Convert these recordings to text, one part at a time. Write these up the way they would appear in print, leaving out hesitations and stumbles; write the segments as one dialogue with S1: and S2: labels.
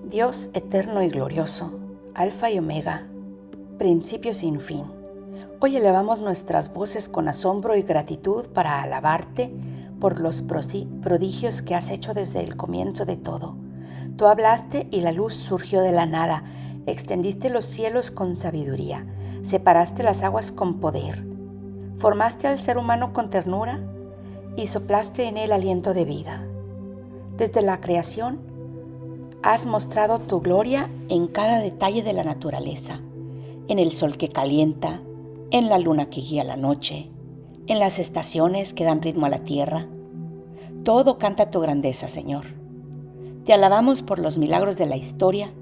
S1: Dios eterno y glorioso, Alfa y Omega, principio sin fin. Hoy elevamos nuestras voces con asombro y gratitud para alabarte por los prodigios que has hecho desde el comienzo de todo. Tú hablaste y la luz surgió de la nada, extendiste los cielos con sabiduría, separaste las aguas con poder, formaste al ser humano con ternura y soplaste en él aliento de vida. Desde la creación, has mostrado tu gloria en cada detalle de la naturaleza, en el sol que calienta, en la luna que guía la noche, en las estaciones que dan ritmo a la tierra. Todo canta tu grandeza, Señor. Te alabamos por los milagros de la historia,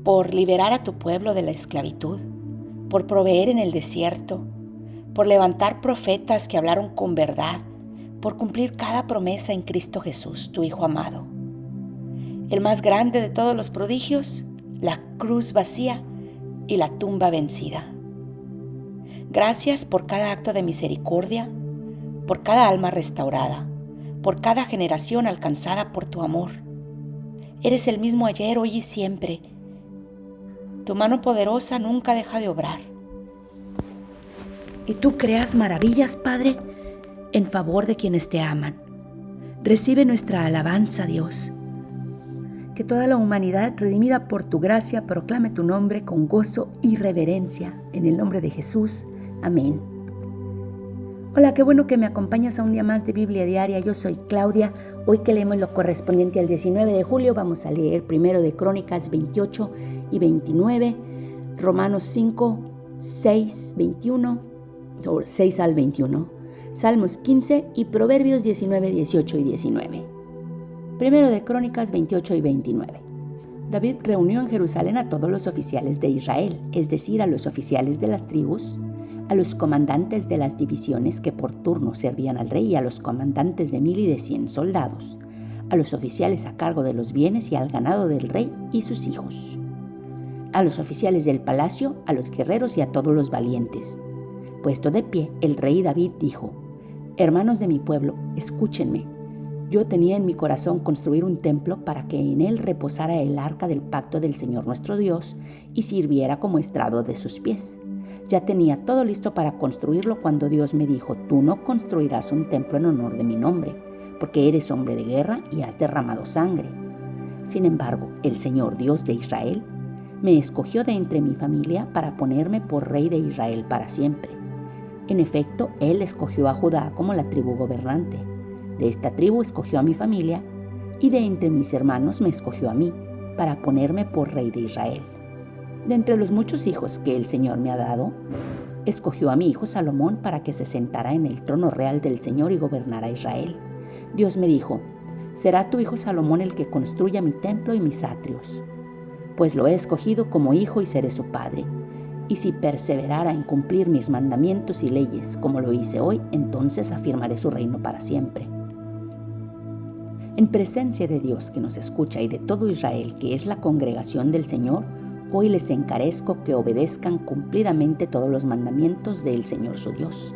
S1: por liberar a tu pueblo de la esclavitud, por proveer en el desierto, por levantar profetas que hablaron con verdad, por cumplir cada promesa en Cristo Jesús, tu Hijo amado. El más grande de todos los prodigios, la cruz vacía y la tumba vencida. Gracias por cada acto de misericordia, por cada alma restaurada, por cada generación alcanzada por tu amor. Eres el mismo ayer, hoy y siempre. Tu mano poderosa nunca deja de obrar. Y tú creas maravillas, Padre, en favor de quienes te aman. Recibe nuestra alabanza, Dios. Que toda la humanidad, redimida por tu gracia, proclame tu nombre con gozo y reverencia. En el nombre de Jesús. Amén. Hola, qué bueno que me acompañas a un día más de Biblia Diaria. Yo soy Claudia. Hoy que leemos lo correspondiente al 19 de julio, vamos a leer primero de Crónicas 28 y 29, Romanos 5, 6, 21, o 6 al 21, Salmos 15 y Proverbios 19, 18 y 19. Primero de Crónicas 28 y 29. David reunió en Jerusalén a todos los oficiales de Israel, es decir, a los oficiales de las tribus, a los comandantes de las divisiones que por turno servían al rey y a los comandantes de 1000 y de 100 soldados, a los oficiales a cargo de los bienes y al ganado del rey y sus hijos, a los oficiales del palacio, a los guerreros y a todos los valientes. Puesto de pie, el rey David dijo: Hermanos de mi pueblo, escúchenme. Yo tenía en mi corazón construir un templo para que en él reposara el arca del pacto del Señor nuestro Dios y sirviera como estrado de sus pies. Ya tenía todo listo para construirlo cuando Dios me dijo: Tú no construirás un templo en honor de mi nombre, porque eres hombre de guerra y has derramado sangre. Sin embargo, el Señor Dios de Israel me escogió de entre mi familia para ponerme por rey de Israel para siempre. En efecto, Él escogió a Judá como la tribu gobernante. De esta tribu escogió a mi familia, y de entre mis hermanos me escogió a mí, para ponerme por rey de Israel. De entre los muchos hijos que el Señor me ha dado, escogió a mi hijo Salomón para que se sentara en el trono real del Señor y gobernara Israel. Dios me dijo: será tu hijo Salomón el que construya mi templo y mis atrios, pues lo he escogido como hijo y seré su padre. Y si perseverara en cumplir mis mandamientos y leyes como lo hice hoy, entonces afirmaré su reino para siempre. En presencia de Dios que nos escucha y de todo Israel, que es la congregación del Señor, hoy les encarezco que obedezcan cumplidamente todos los mandamientos del Señor su Dios.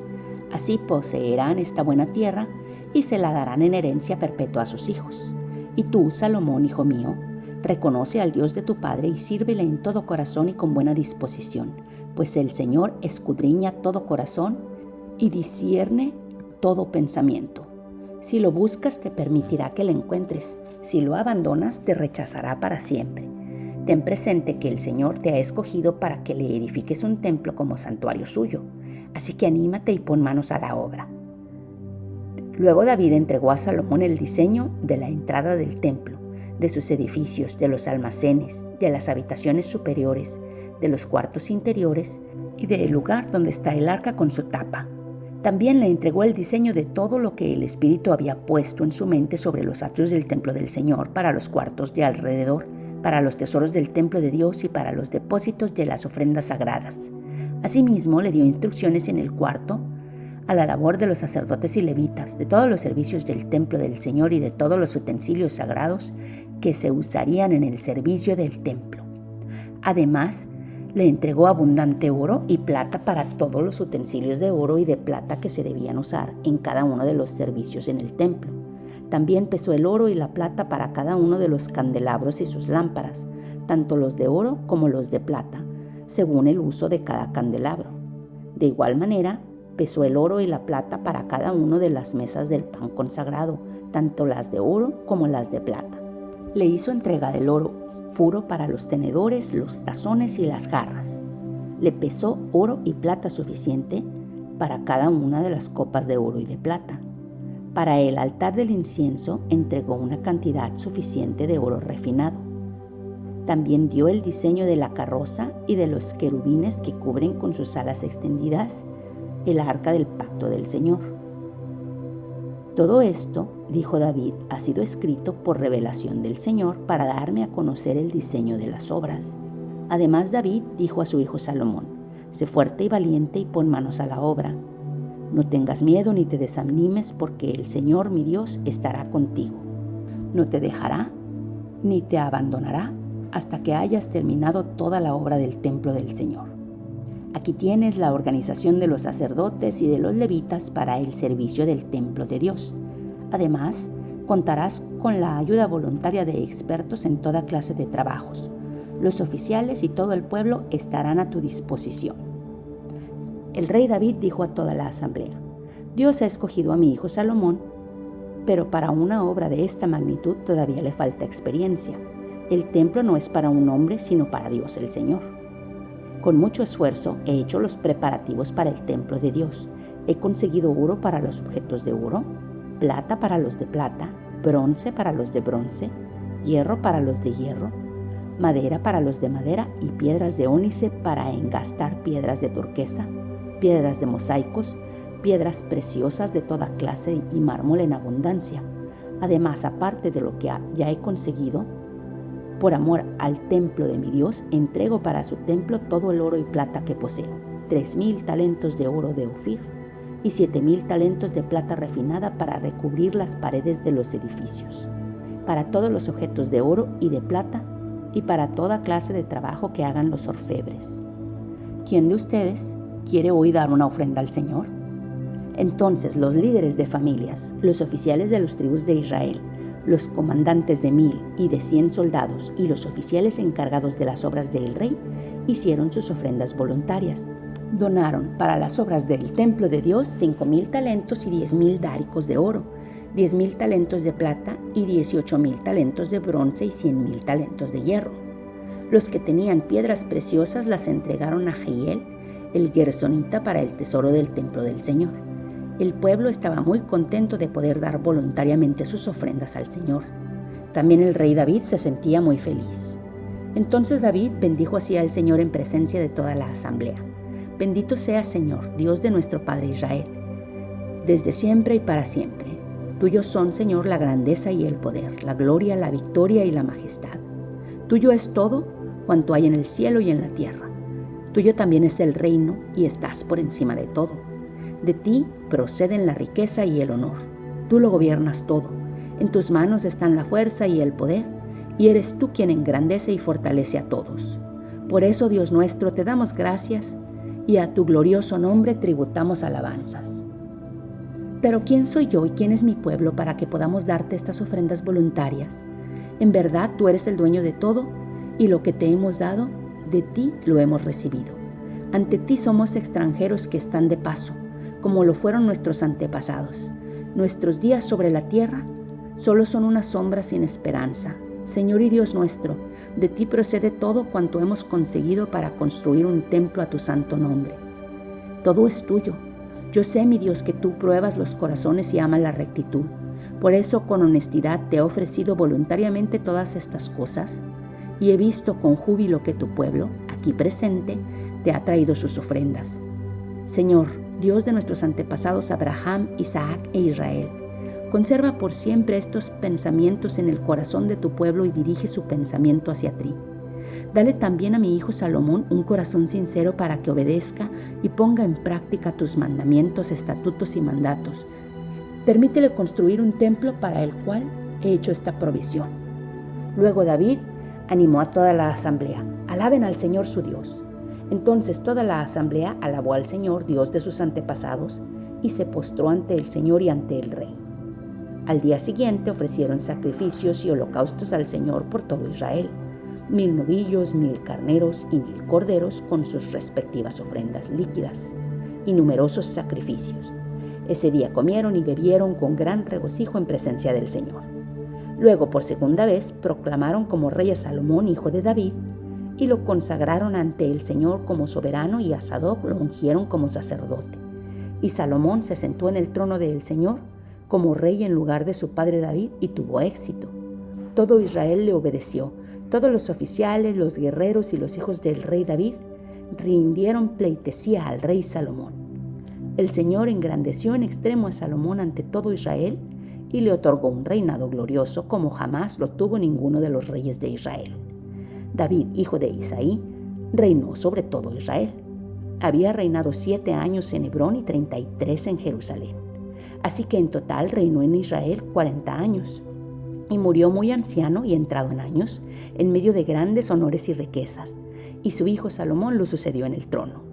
S1: Así poseerán esta buena tierra y se la darán en herencia perpetua a sus hijos. Y tú, Salomón, hijo mío, reconoce al Dios de tu padre y sírvele en todo corazón y con buena disposición, pues el Señor escudriña todo corazón y discierne todo pensamiento. Si lo buscas, te permitirá que lo encuentres. Si lo abandonas, te rechazará para siempre. Ten presente que el Señor te ha escogido para que le edifiques un templo como santuario suyo. Así que anímate y pon manos a la obra. Luego David entregó a Salomón el diseño de la entrada del templo, de sus edificios, de los almacenes, de las habitaciones superiores, de los cuartos interiores y del lugar donde está el arca con su tapa. También le entregó el diseño de todo lo que el Espíritu había puesto en su mente sobre los atrios del templo del Señor, para los cuartos de alrededor, para los tesoros del templo de Dios y para los depósitos de las ofrendas sagradas. Asimismo, le dio instrucciones en el cuarto a la labor de los sacerdotes y levitas, de todos los servicios del templo del Señor y de todos los utensilios sagrados que se usarían en el servicio del templo. Además, le entregó abundante oro y plata para todos los utensilios de oro y de plata que se debían usar en cada uno de los servicios en el templo. También pesó el oro y la plata para cada uno de los candelabros y sus lámparas, tanto los de oro como los de plata, según el uso de cada candelabro. De igual manera, pesó el oro y la plata para cada uno de las mesas del pan consagrado, tanto las de oro como las de plata. Le hizo entrega del oro puro para los tenedores, los tazones y las jarras. Le pesó oro y plata suficiente para cada una de las copas de oro y de plata. Para el altar del incienso entregó una cantidad suficiente de oro refinado. También dio el diseño de la carroza y de los querubines que cubren con sus alas extendidas el arca del pacto del Señor. Todo esto, dijo David, ha sido escrito por revelación del Señor para darme a conocer el diseño de las obras. Además, David dijo a su hijo Salomón: sé fuerte y valiente y pon manos a la obra. No tengas miedo ni te desanimes, porque el Señor mi Dios estará contigo. No te dejará ni te abandonará hasta que hayas terminado toda la obra del templo del Señor. Aquí tienes la organización de los sacerdotes y de los levitas para el servicio del templo de Dios. Además, contarás con la ayuda voluntaria de expertos en toda clase de trabajos. Los oficiales y todo el pueblo estarán a tu disposición. El rey David dijo a toda la asamblea: Dios ha escogido a mi hijo Salomón, pero para una obra de esta magnitud todavía le falta experiencia. El templo no es para un hombre, sino para Dios el Señor. Con mucho esfuerzo he hecho los preparativos para el templo de Dios. He conseguido oro para los objetos de oro, plata para los de plata, bronce para los de bronce, hierro para los de hierro, madera para los de madera y piedras de ónice para engastar piedras de turquesa, piedras de mosaicos, piedras preciosas de toda clase y mármol en abundancia. Además, aparte de lo que ya he conseguido, por amor al templo de mi Dios, entrego para su templo todo el oro y plata que poseo: 3,000 talentos de oro de Ofir y 7,000 talentos de plata refinada para recubrir las paredes de los edificios, para todos los objetos de oro y de plata y para toda clase de trabajo que hagan los orfebres. ¿Quién de ustedes quiere hoy dar una ofrenda al Señor? Entonces los líderes de familias, los oficiales de las tribus de Israel, los comandantes de 1,000 y de 100 soldados y los oficiales encargados de las obras del rey hicieron sus ofrendas voluntarias. Donaron para las obras del templo de Dios 5,000 talentos y 10,000 dáricos de oro, 10,000 talentos de plata y 18,000 talentos de bronce y 100,000 talentos de hierro. Los que tenían piedras preciosas las entregaron a Jehiel, el gersonita, para el tesoro del templo del Señor. El pueblo estaba muy contento de poder dar voluntariamente sus ofrendas al Señor. También el rey David se sentía muy feliz. Entonces David bendijo así al Señor en presencia de toda la asamblea: Bendito sea, Señor, Dios de nuestro Padre Israel, desde siempre y para siempre. Tuyos son, Señor, la grandeza y el poder, la gloria, la victoria y la majestad. Tuyo es todo cuanto hay en el cielo y en la tierra. Tuyo también es el reino y estás por encima de todo. De ti proceden la riqueza y el honor. Tú lo gobiernas todo. En tus manos están la fuerza y el poder, y eres tú quien engrandece y fortalece a todos. Por eso, Dios nuestro, te damos gracias y a tu glorioso nombre tributamos alabanzas. Pero ¿quién soy yo y quién es mi pueblo para que podamos darte estas ofrendas voluntarias? En verdad, tú eres el dueño de todo, y lo que te hemos dado, de ti lo hemos recibido. Ante ti somos extranjeros que están de paso, como lo fueron nuestros antepasados. Nuestros días sobre la tierra solo son una sombra sin esperanza. Señor y Dios nuestro, de ti procede todo cuanto hemos conseguido para construir un templo a tu santo nombre. Todo es tuyo. Yo sé, mi Dios, que tú pruebas los corazones y amas la rectitud. Por eso, con honestidad te he ofrecido voluntariamente todas estas cosas, y he visto con júbilo que tu pueblo, aquí presente, te ha traído sus ofrendas. Señor, Dios de nuestros antepasados Abraham, Isaac e Israel, conserva por siempre estos pensamientos en el corazón de tu pueblo y dirige su pensamiento hacia ti. Dale también a mi hijo Salomón un corazón sincero para que obedezca y ponga en práctica tus mandamientos, estatutos y mandatos. Permítele construir un templo para el cual he hecho esta provisión. Luego David animó a toda la asamblea: alaben al Señor su Dios. Entonces toda la asamblea alabó al Señor, Dios de sus antepasados, y se postró ante el Señor y ante el rey. Al día siguiente ofrecieron sacrificios y holocaustos al Señor por todo Israel, 1000 novillos, 1000 carneros y 1000 corderos con sus respectivas ofrendas líquidas y numerosos sacrificios. Ese día comieron y bebieron con gran regocijo en presencia del Señor. Luego, por segunda vez, proclamaron como rey a Salomón, hijo de David, y lo consagraron ante el Señor como soberano, y a Sadoc lo ungieron como sacerdote. Y Salomón se sentó en el trono del Señor como rey en lugar de su padre David, y tuvo éxito. Todo Israel le obedeció. Todos los oficiales, los guerreros y los hijos del rey David rindieron pleitesía al rey Salomón. El Señor engrandeció en extremo a Salomón ante todo Israel y le otorgó un reinado glorioso como jamás lo tuvo ninguno de los reyes de Israel. David, hijo de Isaí, reinó sobre todo Israel. Había reinado 7 años en Hebrón y 33 en Jerusalén. Así que en total reinó en Israel 40 años. Y murió muy anciano y entrado en años, en medio de grandes honores y riquezas, y su hijo Salomón lo sucedió en el trono.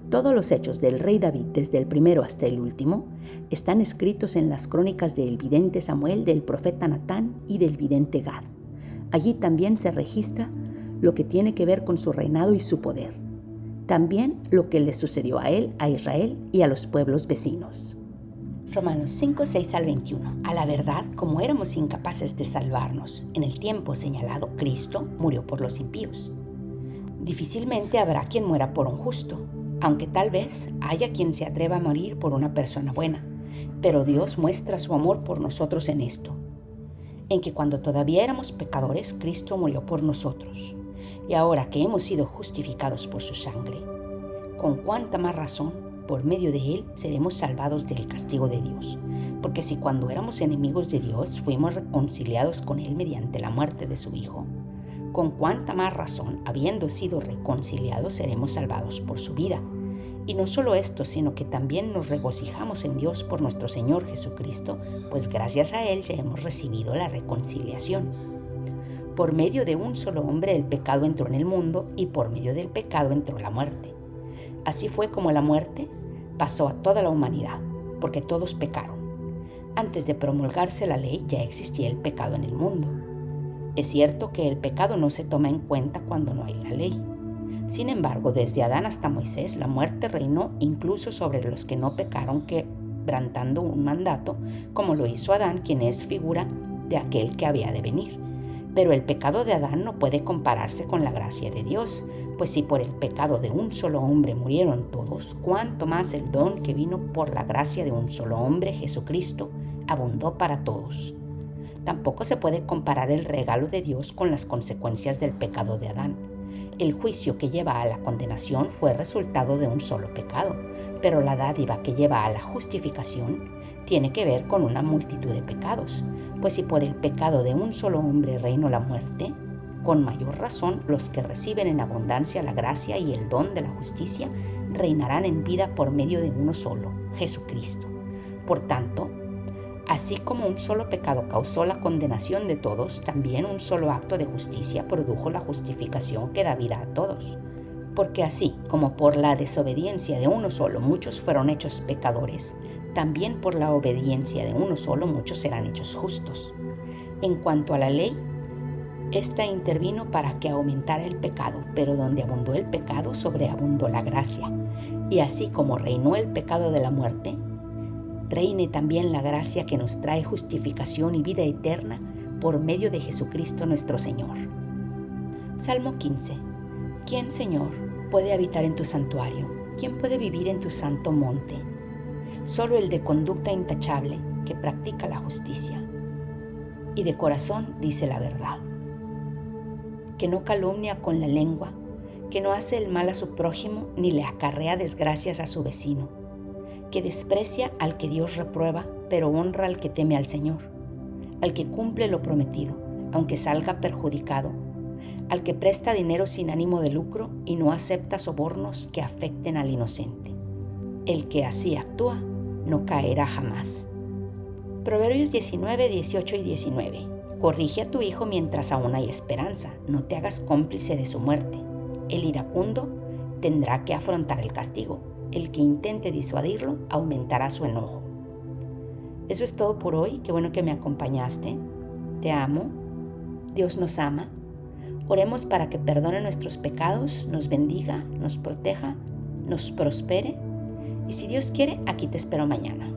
S1: Todos los hechos del rey David, desde el primero hasta el último, están escritos en las crónicas del vidente Samuel, del profeta Natán y del vidente Gad. Allí también se registra lo que tiene que ver con su reinado y su poder. También lo que le sucedió a él, a Israel y a los pueblos vecinos. Romanos 5, 6 al 21. A la verdad, como éramos incapaces de salvarnos, en el tiempo señalado, Cristo murió por los impíos. Difícilmente habrá quien muera por un justo, aunque tal vez haya quien se atreva a morir por una persona buena. Pero Dios muestra su amor por nosotros en esto, en que cuando todavía éramos pecadores, Cristo murió por nosotros. Y ahora que hemos sido justificados por su sangre, con cuánta más razón, por medio de él seremos salvados del castigo de Dios. Porque si cuando éramos enemigos de Dios fuimos reconciliados con él mediante la muerte de su Hijo, con cuánta más razón, habiendo sido reconciliados, seremos salvados por su vida. Y no solo esto, sino que también nos regocijamos en Dios por nuestro Señor Jesucristo, pues gracias a él ya hemos recibido la reconciliación. Por medio de un solo hombre el pecado entró en el mundo, y por medio del pecado entró la muerte. Así fue como la muerte pasó a toda la humanidad, porque todos pecaron. Antes de promulgarse la ley ya existía el pecado en el mundo. Es cierto que el pecado no se toma en cuenta cuando no hay la ley. Sin embargo, desde Adán hasta Moisés, la muerte reinó incluso sobre los que no pecaron, quebrantando un mandato, como lo hizo Adán, quien es figura de aquel que había de venir. Pero el pecado de Adán no puede compararse con la gracia de Dios, pues si por el pecado de un solo hombre murieron todos, cuánto más el don que vino por la gracia de un solo hombre, Jesucristo, abundó para todos. Tampoco se puede comparar el regalo de Dios con las consecuencias del pecado de Adán. El juicio que lleva a la condenación fue resultado de un solo pecado, pero la dádiva que lleva a la justificación tiene que ver con una multitud de pecados, pues si por el pecado de un solo hombre reinó la muerte, con mayor razón los que reciben en abundancia la gracia y el don de la justicia reinarán en vida por medio de uno solo, Jesucristo. Por tanto, así como un solo pecado causó la condenación de todos, también un solo acto de justicia produjo la justificación que da vida a todos. Porque así como por la desobediencia de uno solo muchos fueron hechos pecadores, también por la obediencia de uno solo muchos serán hechos justos. En cuanto a la ley, esta intervino para que aumentara el pecado, pero donde abundó el pecado, sobreabundó la gracia. Y así como reinó el pecado de la muerte, reine también la gracia que nos trae justificación y vida eterna por medio de Jesucristo nuestro Señor. Salmo 15. ¿Quién, Señor, puede habitar en tu santuario? ¿Quién puede vivir en tu santo monte? Solo el de conducta intachable, que practica la justicia y de corazón dice la verdad, que no calumnia con la lengua, que no hace el mal a su prójimo ni le acarrea desgracias a su vecino, que desprecia al que Dios reprueba, pero honra al que teme al Señor, al que cumple lo prometido, aunque salga perjudicado, al que presta dinero sin ánimo de lucro y no acepta sobornos que afecten al inocente. El que así actúa no caerá jamás. Proverbios 19, 18 y 19. Corrige a tu hijo mientras aún hay esperanza, no te hagas cómplice de su muerte. El iracundo tendrá que afrontar el castigo. El que intente disuadirlo aumentará su enojo. Eso es todo por hoy. Qué bueno que me acompañaste. Te amo. Dios nos ama. Oremos para que perdone nuestros pecados, nos bendiga, nos proteja, nos prospere. Y si Dios quiere, aquí te espero mañana.